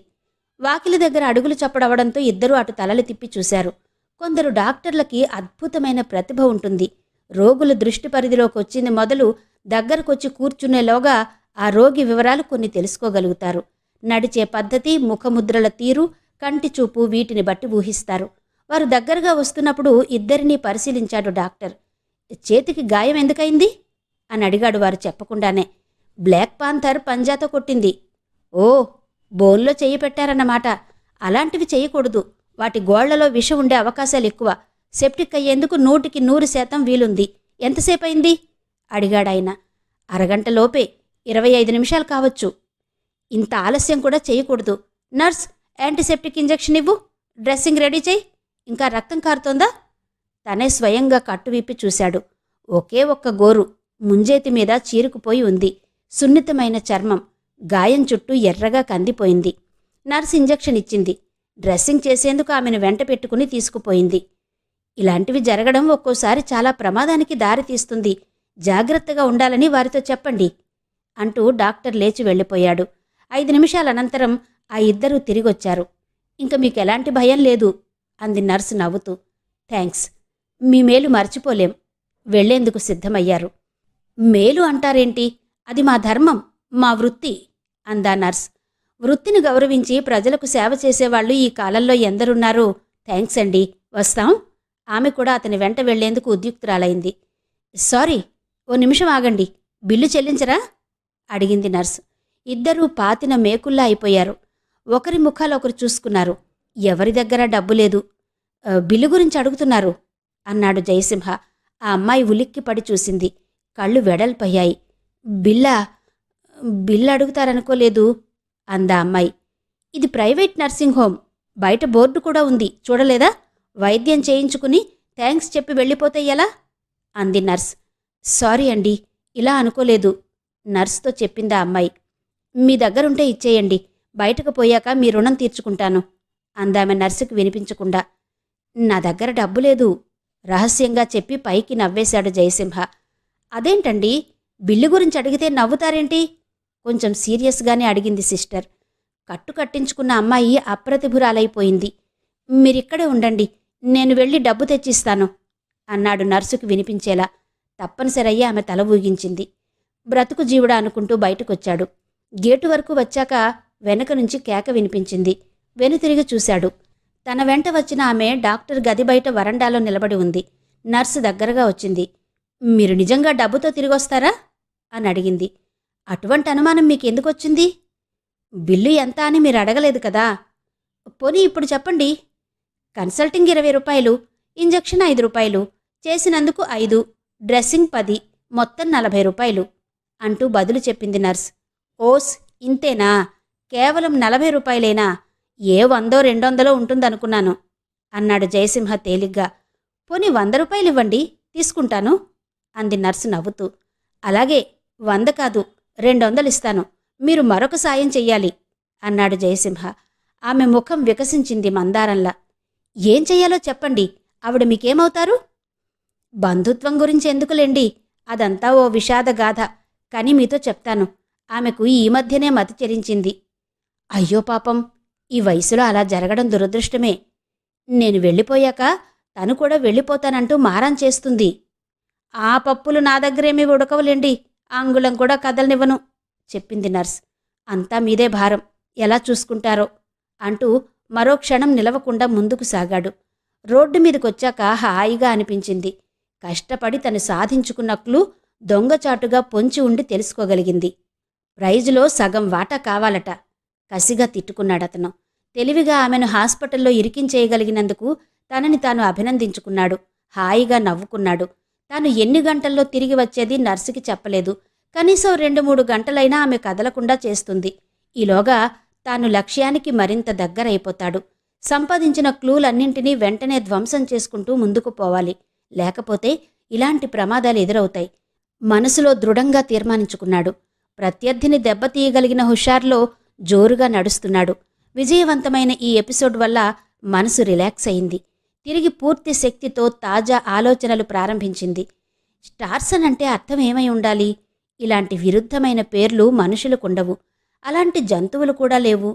వాకిలి దగ్గర అడుగులు చప్పుడవడంతో ఇద్దరూ అటు తలలు తిప్పి చూశారు. కొందరు డాక్టర్లకి అద్భుతమైన ప్రతిభ ఉంటుంది. రోగుల దృష్టి పరిధిలోకి వచ్చింది మొదలు దగ్గరకొచ్చి కూర్చునేలోగా ఆ రోగి వివరాలు కొన్ని తెలుసుకోగలుగుతారు. నడిచే పద్ధతి, ముఖముద్రల తీరు, కంటి చూపు వీటిని బట్టి ఊహిస్తారు. వారు దగ్గరగా వస్తున్నప్పుడు ఇద్దరినీ పరిశీలించాడు డాక్టర్. చేతికి గాయం ఎందుకైంది అని అడిగాడు వారు చెప్పకుండానే. బ్లాక్ పాంథర్ పంజాతో కొట్టింది. ఓ, బోన్లో చెయ్యి పెట్టారన్నమాట. అలాంటివి చేయకూడదు. వాటి గోళ్లలో విషం ఉండే అవకాశాలు ఎక్కువ. సెప్టిక్ అయ్యేందుకు 100% వీలుంది. ఎంతసేపయింది అడిగాడాయన. అరగంటలోపే. 25 నిమిషాలు కావచ్చు. ఇంత ఆలస్యం కూడా చేయకూడదు. నర్స్, యాంటీసెప్టిక్ ఇంజెక్షన్ ఇవ్వు. డ్రెస్సింగ్ రెడీ చెయ్యి. ఇంకా రక్తం కారుతోందా? తనే స్వయంగా కట్టు విప్పి చూశాడు. ఒకే ఒక్క గోరు ముంజేతి మీద చీరుకుపోయి ఉంది. సున్నితమైన చర్మం. గాయం చుట్టూ ఎర్రగా కందిపోయింది. నర్స్ ఇంజెక్షన్ ఇచ్చింది. డ్రెస్సింగ్ చేసేందుకు ఆమెను వెంట పెట్టుకుని తీసుకుపోయింది. ఇలాంటివి జరగడం ఒక్కోసారి చాలా ప్రమాదానికి దారితీస్తుంది. జాగ్రత్తగా ఉండాలని వారితో చెప్పండి అంటూ డాక్టర్ లేచి వెళ్ళిపోయాడు. 5 నిమిషాల అనంతరం ఆ ఇద్దరూ తిరిగొచ్చారు. ఇంక మీకెలాంటి భయం లేదు అంది నర్సు నవ్వుతూ. థ్యాంక్స్. మీ మేలు మర్చిపోలేం. వెళ్లేందుకు సిద్ధమయ్యారు. మేలు అంటారేంటి? అది మా ధర్మం, మా వృత్తి అందా నర్స్. వృత్తిని గౌరవించి ప్రజలకు సేవ చేసేవాళ్లు ఈ కాలంలో ఎందరున్నారో. థ్యాంక్స్ అండి, వస్తాం. ఆమె కూడా అతని వెంట వెళ్లేందుకు ఉద్యుక్తురాలైంది. సారీ, ఓ నిమిషం ఆగండి. బిల్లు చెల్లించరా అడిగింది నర్సు. ఇద్దరూ పాతిన మేకుల్లా అయిపోయారు. ఒకరి ముఖాలు ఒకరు చూసుకున్నారు. ఎవరి దగ్గర డబ్బు లేదు. బిల్లు గురించి అడుగుతున్నారు అన్నాడు జయసింహ. ఆ అమ్మాయి ఉలిక్కిపడి చూసింది. కళ్ళు వెడల్పయ్యాయి. బిల్లు అడుగుతారనుకోలేదు అందా అమ్మాయి. ఇది ప్రైవేట్ నర్సింగ్ హోమ్. బయట బోర్డు కూడా ఉంది, చూడలేదా? వైద్యం చేయించుకుని థ్యాంక్స్ చెప్పి వెళ్ళిపోతే ఎలా అంది నర్స్. సారీ అండి, ఇలా అనుకోలేదు నర్సుతో చెప్పిందా అమ్మాయి. మీ దగ్గరుంటే ఇచ్చేయండి. బయటకు పోయాక మీ రుణం తీర్చుకుంటాను అందామె నర్సుకు వినిపించకుండా. నా దగ్గర డబ్బు లేదు రహస్యంగా చెప్పి పైకి నవ్వేశాడు జయసింహ. అదేంటండి, బిల్లు గురించి అడిగితే నవ్వుతారేంటి? కొంచెం సీరియస్గానే అడిగింది సిస్టర్. కట్టించుకున్న అమ్మాయి అప్రతిభురాలైపోయింది. మీరిక్కడే ఉండండి, నేను వెళ్ళి డబ్బు తెచ్చిస్తాను అన్నాడు నర్సుకు వినిపించేలా. తప్పనిసరయ్యి ఆమె తల ఊగించింది. బ్రతుకు జీవుడా అనుకుంటూ బయటకొచ్చాడు. గేటు వరకు వచ్చాక వెనక నుంచి కేక వినిపించింది. వెనుతిరిగి చూశాడు. తన వెంట వచ్చిన ఆమె డాక్టర్ గది బయట వరండాలో నిలబడి ఉంది. నర్సు దగ్గరగా వచ్చింది. మీరు నిజంగా డబ్బుతో తిరిగొస్తారా అని అడిగింది. అటువంటి అనుమానం మీకెందుకొచ్చింది? బిల్లు ఎంత అని మీరు అడగలేదు కదా. పోనీ ఇప్పుడు చెప్పండి. కన్సల్టింగ్ 20 రూపాయలు, ఇంజెక్షన్ 5 రూపాయలు, చేసినందుకు 5, డ్రెస్సింగ్ 10, మొత్తం 40 రూపాయలు అంటూ బదులు చెప్పింది నర్స్. ఓస్, ఇంతేనా? కేవలం 40 రూపాయలేనా? ఏ 100 200 ఉంటుందనుకున్నాను అన్నాడు జయసింహ తేలిగ్గా. పోనీ 100 రూపాయలివ్వండి, తీసుకుంటాను అంది నర్సు నవ్వుతూ. అలాగే, 100 కాదు 200 ఇస్తాను, మీరు మరొక సాయం చెయ్యాలి అన్నాడు జయసింహ. ఆమె ముఖం వికసించింది మందారంలా. ఏం చెయ్యాలో చెప్పండి, ఆవిడ మీకేమవుతారు? బంధుత్వం గురించి ఎందుకులేండి, అదంతా ఓ విషాదగాథ. కాని మీతో చెప్తాను, ఆమెకు ఈ మధ్యనే మతి చెరించింది. అయ్యో పాపం, ఈ వయసులో అలా జరగడం దురదృష్టమే. నేను వెళ్ళిపోయాక తను కూడా వెళ్ళిపోతానంటూ మారం చేస్తుంది. ఆ పప్పులు నా దగ్గరేమీ ఉడకవలేండి, అంగుళం కూడా కదలనివ్వను చెప్పింది నర్స్. అంతా మీదే భారం, ఎలా చూసుకుంటారో అంటూ మరో క్షణం నిలవకుండా ముందుకు సాగాడు. రోడ్డు మీదకొచ్చాక హాయిగా అనిపించింది. కష్టపడి తను సాధించుకున్నట్లు దొంగచాటుగా పొంచి ఉండి తెలుసుకోగలిగింది. ప్రైజులో సగం వాటా కావాలట. కసిగా తిట్టుకున్నాడతను. తెలివిగా ఆమెను హాస్పిటల్లో ఇరికించేయగలిగినందుకు తనని తాను అభినందించుకున్నాడు. హాయిగా నవ్వుకున్నాడు. తాను ఎన్ని గంటల్లో తిరిగి వచ్చేది నర్సుకి చెప్పలేదు. కనీసం 2-3 గంటలైనా ఆమె కదలకుండా చేస్తుంది. ఈలోగా తాను లక్ష్యానికి మరింత దగ్గరైపోతాడు. సంపాదించిన క్లూలన్నింటినీ వెంటనే ధ్వంసం చేసుకుంటూ ముందుకు పోవాలి. లేకపోతే ఇలాంటి ప్రమాదాలు ఎదురవుతాయి. మనసులో దృఢంగా తీర్మానించుకున్నాడు. ప్రత్యర్థిని దెబ్బతీయగలిగిన హుషార్లో జోరుగా నడుస్తున్నాడు. విజయవంతమైన ఈ ఎపిసోడ్ వల్ల మనసు రిలాక్స్ అయింది. తిరిగి పూర్తి శక్తితో తాజా ఆలోచనలు ప్రారంభించింది. స్టార్సన్ అంటే అర్థం ఏమై ఉండాలి? ఇలాంటి విరుద్ధమైన పేర్లు మనుషులకుండవు. అలాంటి జంతువులు కూడా లేవు.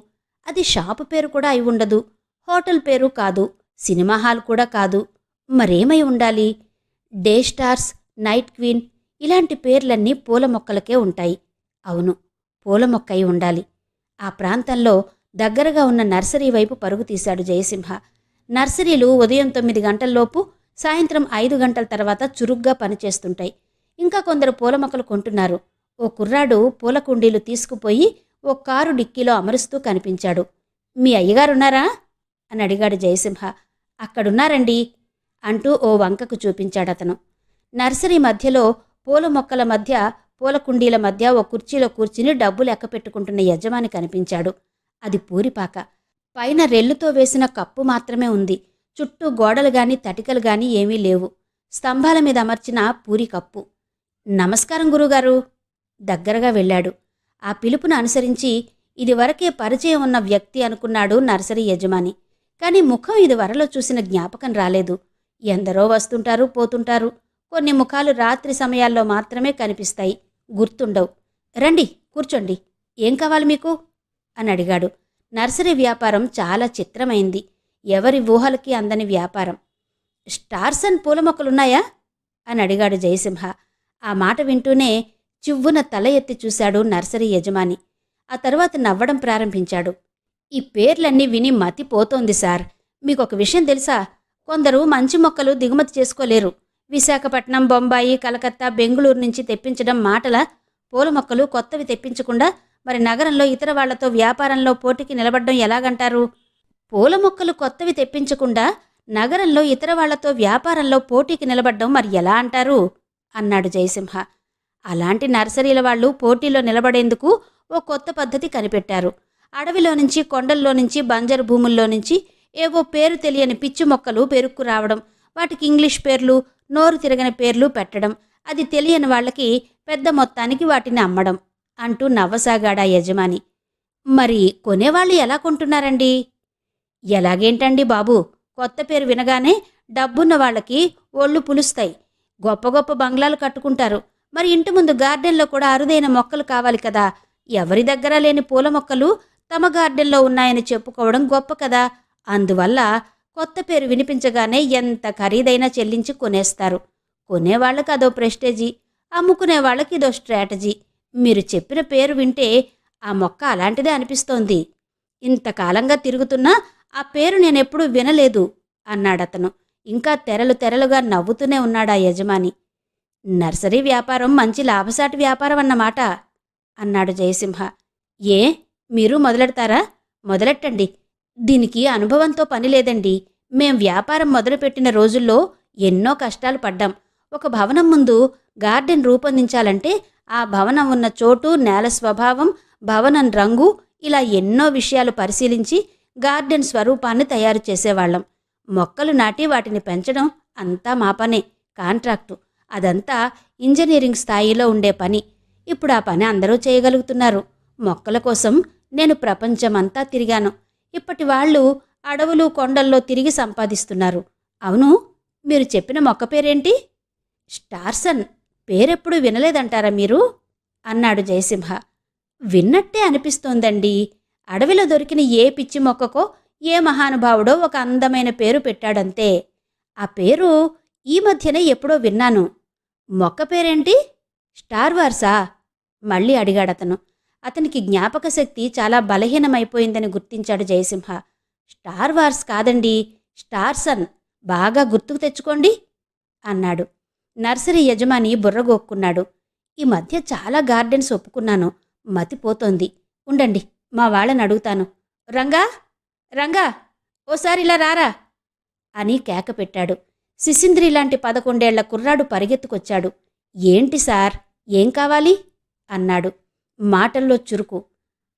అది షాపు పేరు కూడా అయి ఉండదు. హోటల్ పేరు కాదు. సినిమా హాల్ కూడా కాదు. మరేమై ఉండాలి? డే స్టార్స్, నైట్ క్వీన్ ఇలాంటి పేర్లన్నీ పూల మొక్కలకే ఉంటాయి. అవును, పూల మొక్క అయి ఉండాలి. ఆ ప్రాంతంలో దగ్గరగా ఉన్న నర్సరీ వైపు పరుగు తీశాడు జయసింహ. నర్సరీలు ఉదయం 9 గంటల్లోపు, సాయంత్రం 5 గంటల తర్వాత చురుగ్గా పనిచేస్తుంటాయి. ఇంకా కొందరు పూల మొక్కలు కొంటున్నారు. ఓ కుర్రాడు పూల కుండీలు తీసుకుపోయి ఓ కారు డిక్కీలో అమరుస్తూ కనిపించాడు. మీ అయ్యగారున్నారా అని అడిగాడు జయసింహ. అక్కడున్నారండి అంటూ ఓ వంకకు చూపించాడతను. నర్సరీ మధ్యలో పూల మొక్కల మధ్య, పూల కుండీల మధ్య ఓ కుర్చీలో కూర్చుని డబ్బు లెక్క పెట్టుకుంటున్న యజమాని కనిపించాడు. అది పూరిపాక. పైన రెల్లుతో వేసిన కప్పు మాత్రమే ఉంది. చుట్టూ గోడలు గాని తటికలు గాని ఏమీ లేవు. స్తంభాల మీద అమర్చిన పూరి కప్పు. నమస్కారం గురుగారు. దగ్గరగా వెళ్ళాడు. ఆ పిలుపును అనుసరించి ఇదివరకే పరిచయం ఉన్న వ్యక్తి అనుకున్నాడు నర్సరీ యజమాని. కాని ముఖం ఇదివరలో చూసిన జ్ఞాపకం రాలేదు. ఎందరో వస్తుంటారు, పోతుంటారు. కొన్ని ముఖాలు రాత్రి సమయాల్లో మాత్రమే కనిపిస్తాయి, గుర్తుండవు. రండి, కూర్చోండి. ఏం కావాలి మీకు అని అడిగాడు. నర్సరీ వ్యాపారం చాలా చిత్రమైంది. ఎవరి ఊహలకి అందని వ్యాపారం. స్టార్సన్ పూల మొక్కలున్నాయా అని అడిగాడు జయసింహ. ఆ మాట వింటూనే చివ్వున తల ఎత్తి చూశాడు నర్సరీ యజమాని. ఆ తర్వాత నవ్వడం ప్రారంభించాడు. ఈ పేర్లన్నీ విని మతిపోతోంది సార్. మీకొక విషయం తెలుసా? కొందరు మంచి మొక్కలు దిగుమతి చేసుకోలేరు. విశాఖపట్నం, బొంబాయి, కలకత్తా, బెంగుళూరు నుంచి తెప్పించడం మాటల. పూల మొక్కలు కొత్తవి తెప్పించకుండా మరి నగరంలో ఇతర వాళ్లతో వ్యాపారంలో పోటీకి నిలబడ్డం ఎలాగంటారు? పూల మొక్కలు కొత్తవి తెప్పించకుండా నగరంలో ఇతర వాళ్లతో వ్యాపారంలో పోటీకి నిలబడ్డం మరి ఎలా అంటారు అన్నాడు జయసింహ. అలాంటి నర్సరీల వాళ్ళు పోటీలో నిలబడేందుకు ఓ కొత్త పద్ధతి కనిపెట్టారు. అడవిలో నుంచి, కొండల్లో నుంచి, బంజరు భూముల్లో నుంచి ఏవో పేరు తెలియని పిచ్చి మొక్కలు పెరుక్కు రావడం, వాటికి ఇంగ్లీష్ పేర్లు, నోరు తిరగని పేర్లు పెట్టడం, అది తెలియని వాళ్ళకి పెద్ద మొత్తానికి వాటిని అమ్మడం అంటూ నవ్వసాగాడా యజమాని. మరి కొనేవాళ్ళు ఎలా కొంటున్నారండి? ఎలాగేంటండి బాబు, కొత్త పేరు వినగానే డబ్బున్న వాళ్ళకి ఒళ్ళు పులుస్తాయి. గొప్ప గొప్ప బంగ్లాలు కట్టుకుంటారు. మరి ఇంటి ముందు గార్డెన్లో కూడా అరుదైన మొక్కలు కావాలి కదా. ఎవరి దగ్గర లేని పూల మొక్కలు తమ గార్డెన్లో ఉన్నాయని చెప్పుకోవడం గొప్ప కదా. అందువల్ల కొత్త పేరు వినిపించగానే ఎంత ఖరీదైనా చెల్లించి కొనేస్తారు. కొనేవాళ్ళకి అదో ప్రెస్టేజీ, అమ్ముకునే వాళ్ళకి ఇదో స్ట్రాటజీ. మీరు చెప్పిన పేరు వింటే ఆ మొక్క అలాంటిదే అనిపిస్తోంది. ఇంతకాలంగా తిరుగుతున్నా ఆ పేరు నేనెప్పుడూ వినలేదు అన్నాడతను. ఇంకా తెరలు తెరలుగా నవ్వుతూనే ఉన్నాడా యజమాని. నర్సరీ వ్యాపారం మంచి లాభసాటి వ్యాపారం అన్నమాట అన్నాడు జయసింహ. ఏ, మీరు మొదలెడతారా? మొదలెట్టండి. దీనికి అనుభవంతో పని లేదండి. మేం వ్యాపారం మొదలుపెట్టిన రోజుల్లో ఎన్నో కష్టాలు పడ్డాం. ఒక భవనం ముందు గార్డెన్ రూపొందించాలంటే ఆ భవనం ఉన్న చోటు, నేల స్వభావం, భవనం రంగు, ఇలా ఎన్నో విషయాలు పరిశీలించి గార్డెన్ స్వరూపాన్ని తయారు చేసేవాళ్లం. మొక్కలు నాటి వాటిని పెంచడం అంతా మా పనే. కాంట్రాక్టు అదంతా ఇంజనీరింగ్ స్థాయిలో ఉండే పని. ఇప్పుడు ఆ పని అందరూ చేయగలుగుతున్నారు. మొక్కల కోసం నేను ప్రపంచమంతా తిరిగాను. ఇప్పటి వాళ్ళు అడవులు కొండల్లో తిరిగి సంపాదిస్తున్నారు. అవును, మీరు చెప్పిన మొక్క పేరేంటి? స్టార్సన్. పేరెప్పుడు వినలేదంటారా మీరు? అన్నాడు జయసింహ. విన్నట్టే అనిపిస్తోందండి. అడవిలో దొరికిన ఏ పిచ్చి మొక్కకో ఏ మహానుభావుడో ఒక అందమైన పేరు పెట్టాడంతే. ఆ పేరు ఈ మధ్యనే ఎప్పుడో విన్నాను. మొక్క పేరేంటి? Star Warsaw? మళ్ళీ అడిగాడతను. అతనికి జ్ఞాపక శక్తి చాలా బలహీనమైపోయిందని గుర్తించాడు జయసింహ. స్టార్ వార్స్ కాదండి, స్టార్సన్. బాగా గుర్తుకు తెచ్చుకోండి అన్నాడు. నర్సరీ యజమాని బుర్రగోక్కున్నాడు. ఈ మధ్య చాలా గార్డెన్స్ ఒప్పుకున్నాను. మతిపోతోంది. ఉండండి, మా వాళ్ళని అడుగుతాను. రంగా, రంగా, ఓసారి ఇలా రారా అని కేక పెట్టాడు. శిశింద్రి లాంటి 11 ఏళ్ల కుర్రాడు పరిగెత్తుకొచ్చాడు. ఏంటి సార్, ఏం కావాలి అన్నాడు. మాటల్లో చురుకు.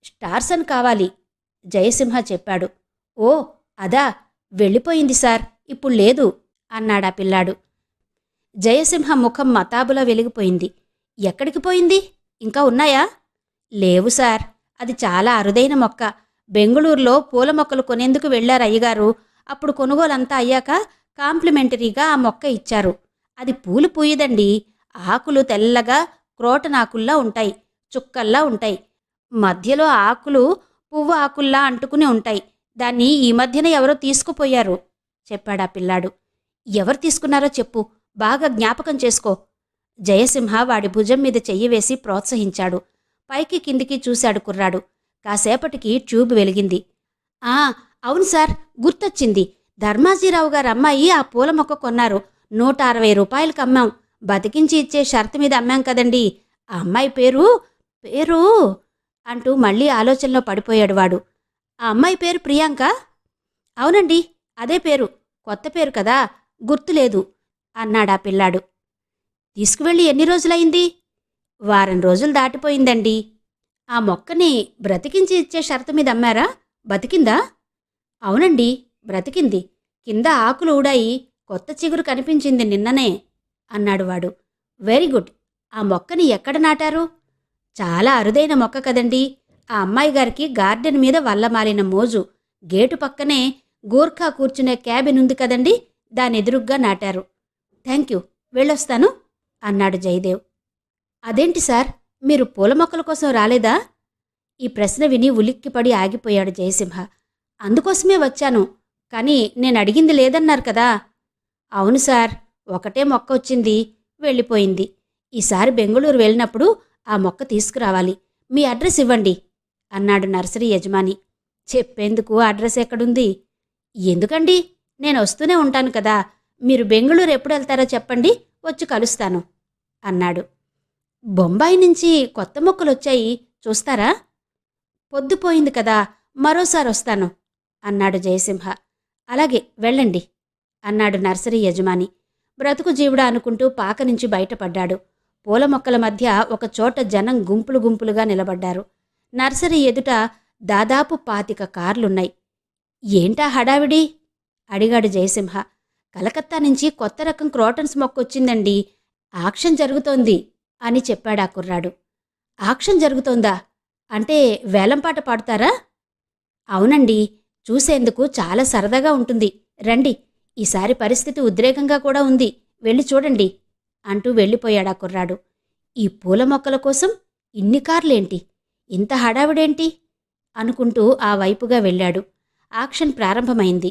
స్టార్సన్ కావాలి జయసింహ చెప్పాడు. ఓ అదా, వెళ్ళిపోయింది సార్, ఇప్పుడు లేదు అన్నాడా పిల్లాడు. జయసింహ ముఖం మతాబులా వెలిగిపోయింది. ఎక్కడికి పోయింది? ఇంకా ఉన్నాయా? లేవు సార్, అది చాలా అరుదైన మొక్క. బెంగుళూరులో పూల మొక్కలు కొనేందుకు వెళ్లారు అయ్యగారు. అప్పుడు కొనుగోలంతా అయ్యాక కాంప్లిమెంటరీగా ఆ మొక్క ఇచ్చారు. అది పూలు పూయదండి. ఆకులు తెల్లగా క్రోటనాకుల్లా ఉంటాయి, చుక్కల్లా ఉంటాయి. మధ్యలో ఆకులు పువ్వు ఆకుల్లా అంటుకుని ఉంటాయి. దాన్ని ఈ మధ్యన ఎవరో తీసుకుపోయారు చెప్పాడా పిల్లాడు. ఎవరు తీసుకున్నారో చెప్పు, బాగా జ్ఞాపకం చేసుకో. జయసింహ వాడి భుజం మీద చెయ్యి వేసి ప్రోత్సహించాడు. పైకి కిందికి చూశాడు కుర్రాడు. కాసేపటికి ట్యూబ్ వెలిగింది. ఆ, అవును సార్, గుర్తొచ్చింది. ధర్మాజీరావు గారు అమ్మాయి ఆ పూల మొక్క కొన్నారు. 160 రూపాయలకు అమ్మాం. బతికించి ఇచ్చే షరతు మీద అమ్మాం కదండి. ఆ అమ్మాయి పేరు పేరు అంటూ మళ్ళీ ఆలోచనలో పడిపోయాడు వాడు. ఆ అమ్మాయి పేరు ప్రియాంక? అవునండి, అదే పేరు. కొత్త పేరు కదా, గుర్తులేదు అన్నాడా పిల్లాడు. తీసుకువెళ్ళి ఎన్ని రోజులైంది? వారం రోజులు దాటిపోయిందండి. ఆ మొక్కని బ్రతికించి ఇచ్చే షరతు మీద అమ్మారా? బతికిందా? అవునండి, బ్రతికింది. కింద ఆకులు ఊడాయి, కొత్త చిగురు కనిపించింది నిన్ననే అన్నాడు వాడు. Very good. ఆ మొక్కని ఎక్కడ నాటారు? చాలా అరుదైన మొక్క కదండి. ఆ అమ్మాయి గారికి గార్డెన్ మీద వల్లమాలిన మోజు. గేటు పక్కనే గూర్ఖా కూర్చునే క్యాబిన్ ఉంది కదండి, దానెదురుగ్గా నాటారు. థ్యాంక్ యూ, వెళ్ళొస్తాను అన్నాడు జయదేవ్. అదేంటి సార్, మీరు పూల మొక్కల కోసం రాలేదా? ఈ ప్రశ్న విని ఉలిక్కిపడి ఆగిపోయాడు జయసింహ. అందుకోసమే వచ్చాను, కానీ నేను అడిగింది లేదన్నారు కదా. అవును సార్, ఒకటే మొక్క వచ్చింది, వెళ్ళిపోయింది. ఈసారి బెంగుళూరు వెళ్ళినప్పుడు ఆ మొక్క తీసుకురావాలి. మీ అడ్రస్ ఇవ్వండి అన్నాడు నర్సరీ యజమాని. చెప్పేందుకు అడ్రస్ ఎక్కడుంది? ఎందుకండి, నేను వస్తూనే ఉంటాను కదా. మీరు బెంగుళూరు ఎప్పుడు వెళ్తారో చెప్పండి, వచ్చి కలుస్తాను అన్నాడు. బొంబాయి నుంచి కొత్త మొక్కలొచ్చాయి, చూస్తారా? పొద్దుపోయింది కదా, మరోసారి వస్తాను అన్నాడు జయసింహ. అలాగే, వెళ్ళండి అన్నాడు నర్సరీ యజమాని. బ్రతుకు జీవుడా అనుకుంటూ పాక నుంచి బయటపడ్డాడు. పూల మొక్కల మధ్య ఒక చోట జనం గుంపులు గుంపులుగా నిలబడ్డారు. నర్సరీ ఎదుట దాదాపు 25 కార్లున్నాయి. ఏంటా హడావిడి అడిగాడు జయసింహ. కలకత్తా నుంచి కొత్త రకం క్రోటన్స్ మొక్కొచ్చిందండి, ఆక్షన్ జరుగుతోంది అని చెప్పాడా కుర్రాడు. ఆక్షన్ జరుగుతోందా? అంటే వేలంపాట పాడుతారా? అవునండి, చూసేందుకు చాలా సరదాగా ఉంటుంది. రండి, ఈసారి పరిస్థితి ఉద్రేకంగా కూడా ఉంది, వెళ్ళి చూడండి అంటూ వెళ్ళిపోయాడా కుర్రాడు. ఈ పూల మొక్కల కోసం ఇన్ని కార్లేంటి, ఇంత హడావిడేంటి అనుకుంటూ ఆ వైపుగా వెళ్ళాడు. యాక్షన్ ప్రారంభమైంది.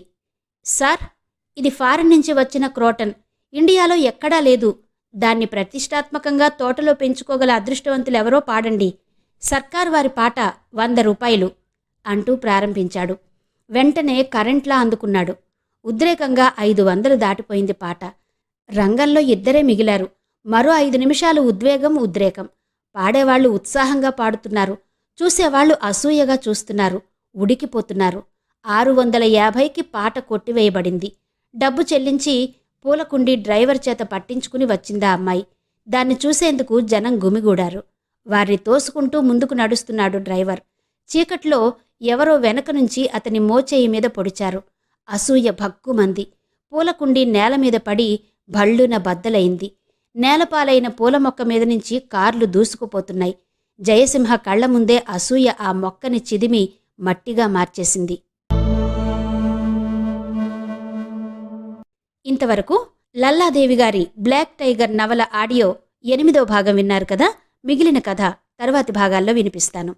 సార్, ఇది ఫారిన్ నుంచి వచ్చిన క్రోటన్, ఇండియాలో ఎక్కడా లేదు. దాన్ని ప్రతిష్టాత్మకంగా తోటలో పెంచుకోగల అదృష్టవంతులెవరో పాడండి. సర్కార్ వారి పాట 100 రూపాయలు అంటూ ప్రారంభించాడు. వెంటనే కరెంట్లా అందుకున్నాడు. ఉద్రేకంగా 500 దాటిపోయింది పాట. రంగంలో ఇద్దరే మిగిలారు. మరో 5 నిమిషాలు ఉద్రేకం. పాడేవాళ్లు ఉత్సాహంగా పాడుతున్నారు, చూసేవాళ్లు అసూయగా చూస్తున్నారు, ఉడికిపోతున్నారు. 650కి పాట కొట్టివేయబడింది. డబ్బు చెల్లించి పూలకుండి డ్రైవర్ చేత పట్టించుకుని వచ్చిందా అమ్మాయి. దాన్ని చూసేందుకు జనం గుమిగూడారు. వారిని తోసుకుంటూ ముందుకు నడుస్తున్నాడు డ్రైవర్. చీకట్లో ఎవరో వెనక నుంచి అతని మోచేయి మీద పొడిచారు. అసూయ భక్కుమంది. పూలకుండి నేల మీద పడి భళ్ళున బద్దలైంది. నేలపాలైన పూల మొక్క మీద నుంచి కార్లు దూసుకుపోతున్నాయి. జయసింహ కళ్ల ముందే అసూయ ఆ మొక్కని చిదిమి మట్టిగా మార్చేసింది. ఇంతవరకు లల్లాదేవి గారి బ్లాక్ టైగర్ నవల ఆడియో 8వ భాగం విన్నారు కదా. మిగిలిన కథ తర్వాతి భాగాల్లో వినిపిస్తాను.